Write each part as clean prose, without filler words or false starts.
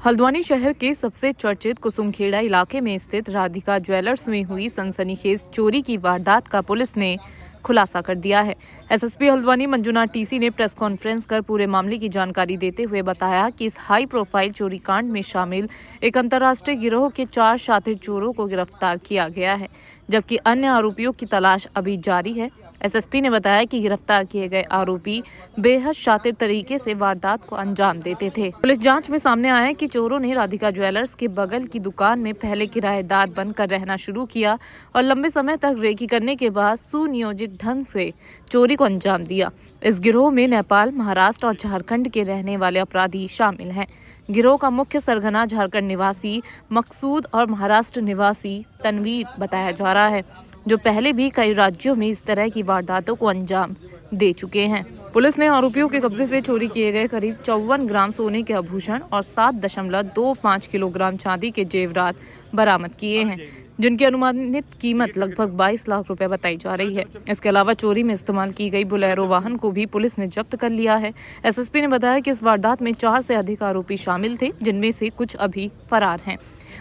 हल्द्वानी शहर के सबसे चर्चित कुसुमखेड़ा इलाके में स्थित राधिका ज्वेलर्स में हुई सनसनीखेज चोरी की वारदात का पुलिस ने खुलासा कर दिया है। एसएसपी हल्द्वानी मंजुनाथ टीसी ने प्रेस कॉन्फ्रेंस कर पूरे मामले की जानकारी देते हुए बताया कि इस हाई प्रोफाइल चोरी कांड में शामिल एक अंतर्राष्ट्रीय गिरोह के 4 शातिर चोरों को गिरफ्तार किया गया है, जबकि अन्य आरोपियों की तलाश अभी जारी है। एसएसपी ने बताया कि गिरफ्तार किए गए आरोपी बेहद शातिर तरीके से वारदात को अंजाम देते थे। पुलिस जांच में सामने आया है कि चोरों ने राधिका ज्वेलर्स के बगल की दुकान में पहले किराएदार बनकर रहना शुरू किया और लंबे समय तक रेकी करने के बाद सुनियोजित ढंग से चोरी को अंजाम दिया। इस गिरोह में नेपाल, महाराष्ट्र और झारखंड के रहने वाले अपराधी शामिल हैं। गिरोह का मुख्य सरगना झारखंड निवासी मकसूद और महाराष्ट्र निवासी तनवीर बताया जा रहा है, जो पहले भी कई राज्यों में इस तरह की वारदातों को अंजाम दे चुके हैं। पुलिस ने आरोपियों के कब्जे से चोरी किए गए करीब 54 ग्राम सोने के आभूषण और 7.25 किलोग्राम चांदी के जेवरात बरामद किए हैं, जिनकी अनुमानित कीमत लगभग 22 लाख रुपए बताई जा रही है। इसके अलावा चोरी में इस्तेमाल की गई बुलेरो वाहन को भी पुलिस ने जब्त कर लिया है। एसएसपी ने बताया कि इस वारदात में 4 से अधिक आरोपी शामिल थे, जिनमें से कुछ अभी फरार हैं।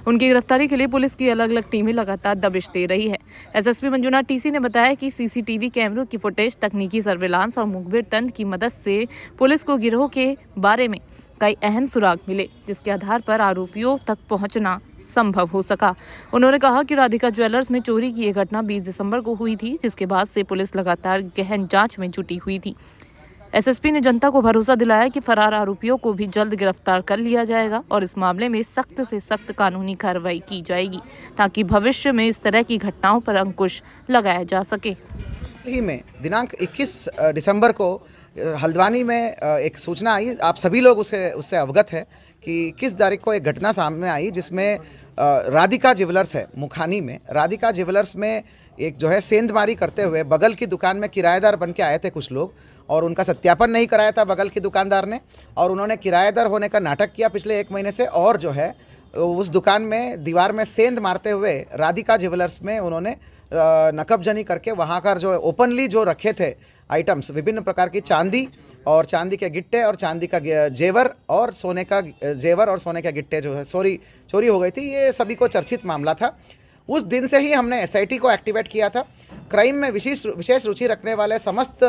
उनकी गिरफ्तारी के लिए पुलिस की अलग अलग टीमें लगातार दबिश दे रही है। एसएसपी मंजुनाथ टीसी ने बताया कि सीसीटीवी कैमरों की फुटेज, तकनीकी सर्विलांस और मुखबिर तंत्र की मदद से पुलिस को गिरोह के बारे में कई अहम सुराग मिले, जिसके आधार पर आरोपियों तक पहुंचना संभव हो सका। उन्होंने कहा कि राधिका ज्वेलर्स में चोरी की यह घटना 20 दिसंबर को हुई थी, जिसके बाद से पुलिस लगातार गहन जांच में जुटी हुई थी। एसएसपी ने जनता को भरोसा दिलाया कि फरार आरोपियों को भी जल्द गिरफ्तार कर लिया जाएगा और इस मामले में सख्त से सख्त कानूनी कार्रवाई की जाएगी, ताकि भविष्य में इस तरह की घटनाओं पर अंकुश लगाया जा सके। ही में दिनांक 21 दिसंबर को हल्द्वानी में एक सूचना आई। आप सभी लोग उससे अवगत है कि किस तारीख को एक घटना सामने आई, जिसमें राधिका ज्वेलर्स है मुखानी में। राधिका ज्वेलर्स में एक जो है सेंधमारी करते हुए बगल की दुकान में किराएदार बन के आए थे कुछ लोग, और उनका सत्यापन नहीं कराया था बगल की दुकानदार ने, और उन्होंने किराएदार होने का नाटक किया पिछले 1 महीने से। और जो है उस दुकान में दीवार में सेंध मारते हुए राधिका ज्वेलर्स में उन्होंने नकबजनी करके वहाँ का जो ओपनली जो रखे थे आइटम्स, विभिन्न प्रकार की चांदी और चांदी के गिट्टे और चांदी का जेवर और सोने का जेवर और सोने के गिट्टे जो है चोरी हो गई थी। ये सभी को चर्चित मामला था। उस दिन से ही हमने एसआईटी को एक्टिवेट किया था। क्राइम में विशेष रुचि रखने वाले समस्त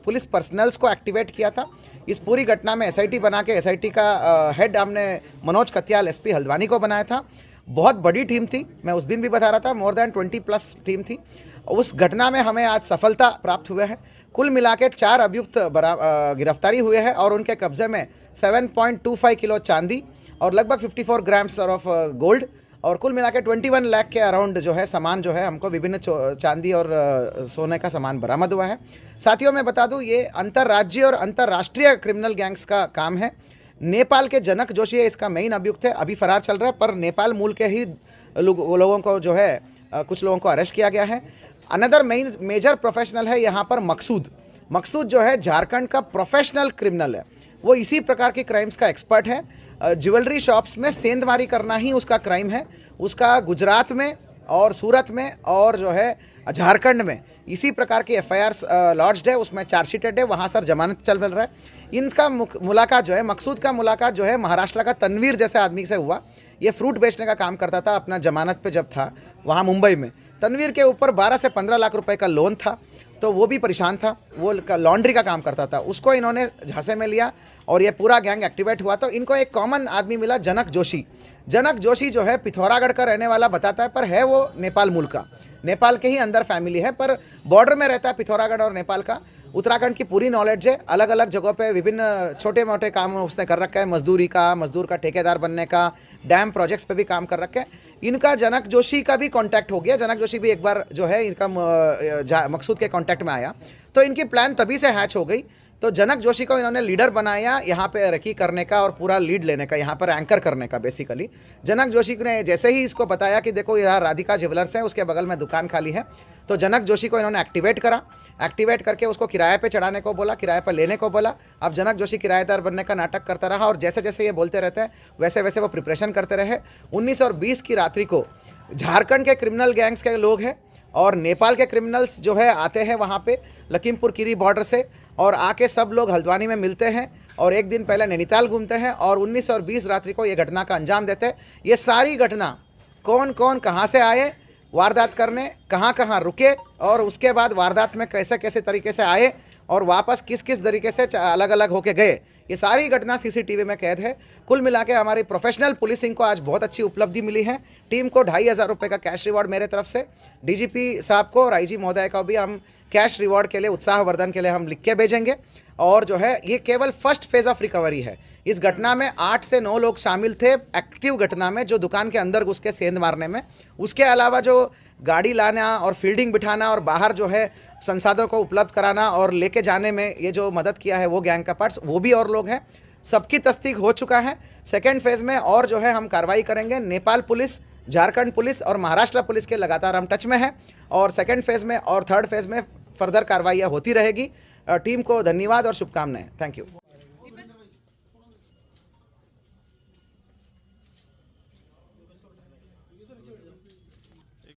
पुलिस पर्सनल्स को एक्टिवेट किया था। इस पूरी घटना में एसआईटी बना के एसआईटी का हेड हमने मनोज कत्याल एसपी हल्द्वानी को बनाया था। बहुत बड़ी टीम थी, मैं उस दिन भी बता रहा था, मोर देन 20+ टीम थी। उस घटना में हमें आज सफलता प्राप्त हुए है। कुल मिला के 4 अभियुक्त गिरफ्तारी हुए हैं और उनके कब्जे में 7.25 किलो चांदी और लगभग 54 ग्राम्स ऑफ गोल्ड और कुल मिला के 21 लाख के अराउंड जो है सामान जो है हमको विभिन्न चांदी और सोने का सामान बरामद हुआ है। साथियों मैं बता दूं, ये अंतर्राज्यीय और अंतर्राष्ट्रीय क्रिमिनल गैंग्स का काम है। नेपाल के जनक जोशी इसका मेन अभियुक्त है, अभी फरार चल रहा है, पर नेपाल मूल के ही लोगों को जो है कुछ लोगों को अरेस्ट किया गया है। अनदर मेजर प्रोफेशनल है यहाँ पर मकसूद जो है झारखंड का प्रोफेशनल क्रिमिनल है। वो इसी प्रकार के क्राइम्स का एक्सपर्ट है। ज्वेलरी शॉप्स में सेंधमारी करना ही उसका क्राइम है। उसका गुजरात में और सूरत में और जो है झारखंड में इसी प्रकार की एफआईआर्स लॉन्च्ड है, उसमें चार्जशीटेड है, वहाँ सर जमानत चल रहा है। इनका मुलाकात जो है, मकसूद का मुलाकात जो है महाराष्ट्र का तनवीर जैसे आदमी से हुआ। ये फ्रूट बेचने का काम करता था अपना जमानत पे जब था वहाँ मुंबई में। तनवीर के ऊपर 12 से 15 लाख रुपए का लोन था, तो वो भी परेशान था, वो लॉन्ड्री का काम करता था। उसको इन्होंने झांसे में लिया और ये पूरा गैंग एक्टिवेट हुआ। तो इनको एक कॉमन आदमी मिला, जनक जोशी जो है पिथौरागढ़ का रहने वाला बताता है, पर है वो नेपाल मूल का, नेपाल के ही अंदर फैमिली है, पर बॉर्डर में रहता है पिथौरागढ़ और नेपाल का। उत्तराखंड की पूरी नॉलेज है, अलग अलग जगहों पे विभिन्न छोटे मोटे काम उसने कर रखा है, मजदूर का ठेकेदार बनने का, डैम प्रोजेक्ट्स पे भी काम कर रखे हैं। इनका जनक जोशी का भी कांटेक्ट हो गया। जनक जोशी भी एक बार जो है इनका मकसूद के कांटेक्ट में आया, तो इनकी प्लान तभी से हैच हो गई। तो जनक जोशी को इन्होंने लीडर बनाया यहाँ पे रेकी करने का और पूरा लीड लेने का, यहाँ पर एंकर करने का। बेसिकली जनक जोशी ने जैसे ही इसको बताया कि देखो यहाँ राधिका ज्वेलर्स है, उसके बगल में दुकान खाली है, तो जनक जोशी को इन्होंने एक्टिवेट करके उसको किराए पे चढ़ाने को बोला, किराए पर लेने को बोला। अब जनक जोशी किराएदार बनने का नाटक करता रहा और जैसे जैसे ये बोलते रहते हैं वैसे वैसे वो प्रिपरेशन करते रहे। 19 और 20 की रात्रि को झारखंड के क्रिमिनल गैंग्स के लोग हैं और नेपाल के क्रिमिनल्स जो है आते हैं वहाँ पे लखीमपुर खीरी बॉर्डर से, और आके सब लोग हल्द्वानी में मिलते हैं और एक दिन पहले नैनीताल घूमते हैं और 19 और 20 रात्रि को ये घटना का अंजाम देते हैं। ये सारी घटना कौन कौन कहाँ से आए वारदात करने, कहाँ कहाँ रुके और उसके बाद वारदात में कैसे कैसे तरीके से आए और वापस किस किस तरीके से अलग अलग होके गए, ये सारी घटना सीसीटीवी में कैद है। कुल मिला के हमारी प्रोफेशनल पुलिसिंग को आज बहुत अच्छी उपलब्धि मिली है। टीम को 2500 रुपये का कैश रिवॉर्ड मेरे तरफ से, डीजीपी साहब को और आईजी महोदय को भी हम कैश रिवॉर्ड के लिए, उत्साहवर्धन के लिए हम लिख के भेजेंगे। और जो है ये केवल फर्स्ट फेज़ ऑफ रिकवरी है। इस घटना में 8 से 9 लोग शामिल थे एक्टिव घटना में, जो दुकान के अंदर घुस के सेंध मारने में। उसके अलावा जो गाड़ी लाना और फील्डिंग बिठाना और बाहर जो है संसाधनों को उपलब्ध कराना और लेके जाने में ये जो मदद किया है वो गैंग का पार्ट्स, वो भी और लोग हैं। सबकी तस्दीक हो चुका है। सेकेंड फेज़ में और जो है हम कार्रवाई करेंगे। नेपाल पुलिस, झारखंड पुलिस और महाराष्ट्र पुलिस के लगातार हम टच में हैं और सेकेंड फेज़ में और थर्ड फेज़ में फर्दर कार्रवाइयाँ होती रहेगी। टीम को धन्यवाद और शुभकामनाएं। Thank you.